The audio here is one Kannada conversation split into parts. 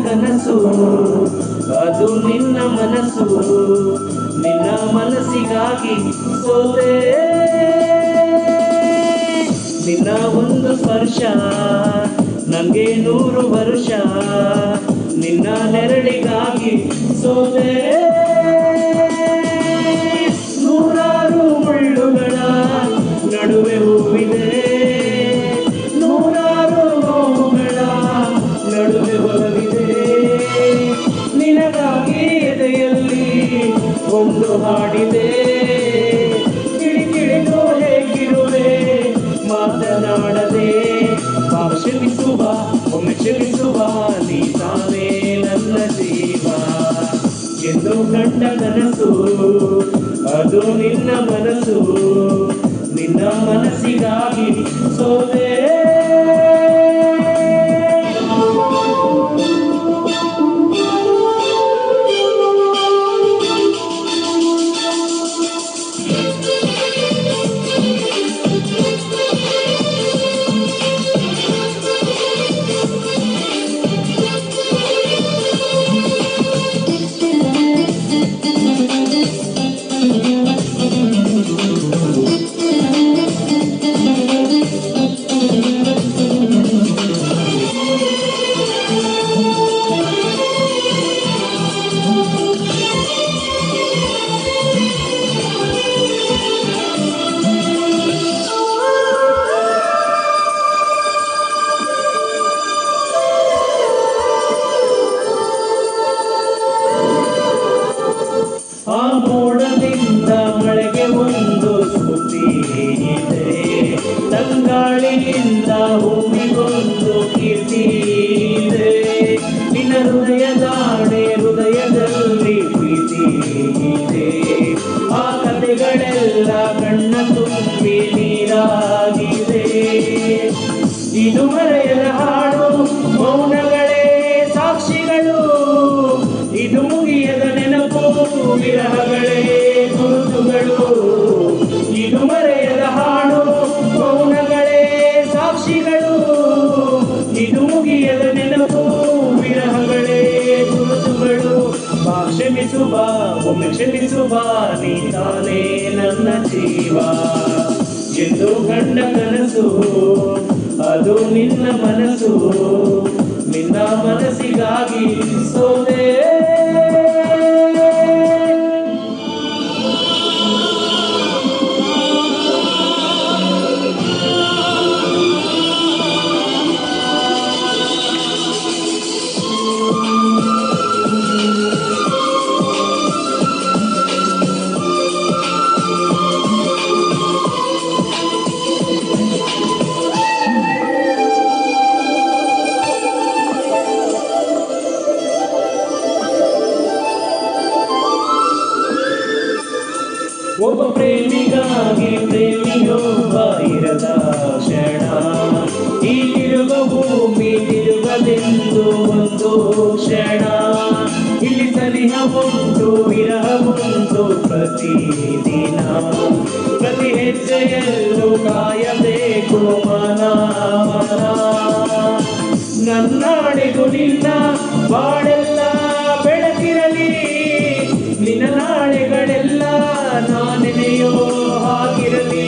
ಕನಸು ಅದು ನಿನ್ನ ಮನಸ್ಸು, ನಿನ್ನ ಮನಸ್ಸಿಗಾಗಿ ಸೋತೆ. ನಿನ್ನ ಒಂದು ಸ್ಪರ್ಶ ನಂಗೆ 100 ವರ್ಷ, ನಿನ್ನ ನೆರಳಿಗಾಗಿ ಸೋತೆ. ನೂರಾರು ಮುಳ್ಳುಗಳ ನಡುವೆ ಹೂವಿದೆ, ನೂರಾರು ನೋವುಗಳ ನಡುವೆ ಒಲವಿದೆ. ನಿನಗಾಗಿ ಎದೆಯಲ್ಲಿ ಒಂದು ಹಾಡಿದೆ, ಕಿಡಿಕಿಡಿದು ಹೇಗಿರುವೆ ಮಾತನಾಡದೆ. ಕ್ಷಮಿಸುವ ಒಮ್ಮೆ ಕ್ಷಮಿಸುವ, ನೀ ತಾನೇ ನನ್ನ ಜೀವ ಎಂದು ಕಂಡ ಕನಸು ಅದು ನಿನ್ನ ಮನಸ್ಸು, ನಿನ್ನ ಮನಸ್ಸಿಗಾಗಿ ಸೋದೆ. ಆ ಮೋಡದಿಂದ ಮಳೆಗೆ ಒಂದು ಸುದ್ದಿ ಇದೆ, ತಂಗಾಳಿಯಿಂದ ಹೂವಿಗೊಂದು ಕೀರ್ತಿ ಇದೆ. ನಿನ್ನ ಹೃದಯದಾಣೆ ಹೃದಯದಲ್ಲಿ ಪ್ರೀತಿ ಇದೆ, ಆ ಕಥೆಗಳೆಲ್ಲ ಕಣ್ಣ ತುಂಬಿ ನೀರಾಗಿದೆ. ಇದು ಮರೆಯದ ಹಾಡು, ಮೌನಗಳೇ ಸಾಕ್ಷಿಗಳು, ಇದು ಮುಗಿಯದ ನೆನಪು, ವಿರಹಗಳೇ ಗುರುತುಗಳು. ಇದು ಮರೆಯದ ಹಾಡು, ಮೌನಗಳೇ ಸಾಕ್ಷಿಗಳು, ಇದು ಮುಗಿಯದ ನೆನಪು, ವಿರಹಗಳೇ ಗುರುತುಗಳು. ಕ್ಷಮಿಸುವ ಒಮ್ಮೆ ಕ್ಷಮಿಸುವ, ನೀ ತಾನೇ ನನ್ನ ಜೀವ ಎಂದು ಕಂಡ ಕನಸು ಅದು ನಿನ್ನ ಮನಸ್ಸು, ನಿನ್ನ ಮನಸ್ಸಿಗಾಗಿ ಸೋದೆ. ಒಬ್ಬ ಪ್ರೇಮಿಗಾಗಿ ಪ್ರೇಮಿಯೊಬ್ಬ ಇರದ ಕ್ಷಣ, ಈ ತಿರುಗ ಭೂಮಿ ತಿರುಗದೆಂದು ಒಂದು ಕ್ಷಣ. ಇಲ್ಲಿ ಸನಿಹ ಉಂಟು ವಿರಹ ಉಂಟು ಪ್ರತಿದಿನ, ಪ್ರತಿ ಹೆಜ್ಜೆಯಲ್ಲೂ ಕಾಯಬೇಕು ಮನ ಮನ. ನನ್ನಾಡೆಗೂ ನಿನ್ನ ಬಾಳೆಲ್ಲ ಬೆಳಕಿರಲಿ, ನಿನ್ನ ನಾಳೆಗಳೆಲ್ಲ ನಾನೆನೆಯೋ ಹಾಗಿರಲಿ.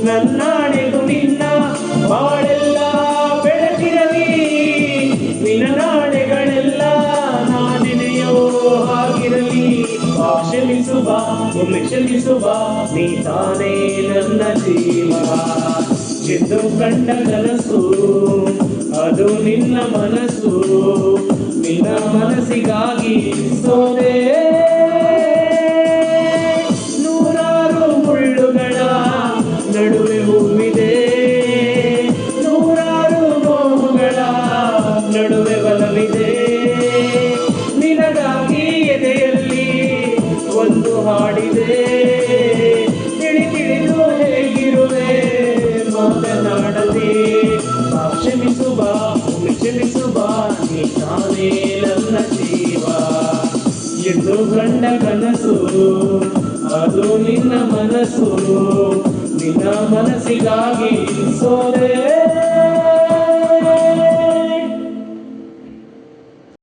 ನನ್ನಾಡೆಗೂ ನಿನ್ನ ಬಾಳೆಲ್ಲ ಬೆಳಕಿರಲಿ, ನಿನ್ನ ನಾಳೆಗಳೆಲ್ಲ ನಾನೆನೆಯೋ ಹಾಗಿರಲಿ. ಕ್ಷಮಿಸುವ ಒಮ್ಮೆ ಕ್ಷಮಿಸುವ, ನೀ ತಾನೇ ನನ್ನ ಜೀವ ಎಂದು ಕಂಡ ಕನಸು ಅದು ನಿನ್ನ ಮನಸ್ಸು, ನಿನ್ನ ಮನಸ್ಸಿಗಾಗಿ ಸೋದೆ. ನೂರಾರು ಮುಳ್ಳುಗಳ ನಡುವೆ ಹೂವಿದೆ, ನೂರಾರು ನೋವುಗಳ ನಡುವೆ ಬಲವಿದೆ. ನಿನಗಾಗಿ ಎದೆಯಲ್ಲಿ ಒಂದು ಹಾಡಿದೆ, ತಿಳಿದು ಹೇಗಿರುವೆ ಮಾತನಾಡದೆ. ಕ್ಷಮಿಸುವ ಕ್ಷಮಿಸುವ, ನೀ ತಾನೇ ನನ್ನ ಜೀವ ಎಂದು ಕಂಡ ಕನಸು ಅದು ನಿನ್ನ ಮನಸ್ಸು, ನಿನ್ನ ಮನಸ್ಸಿಗಾಗಿ ಸೋದೆ.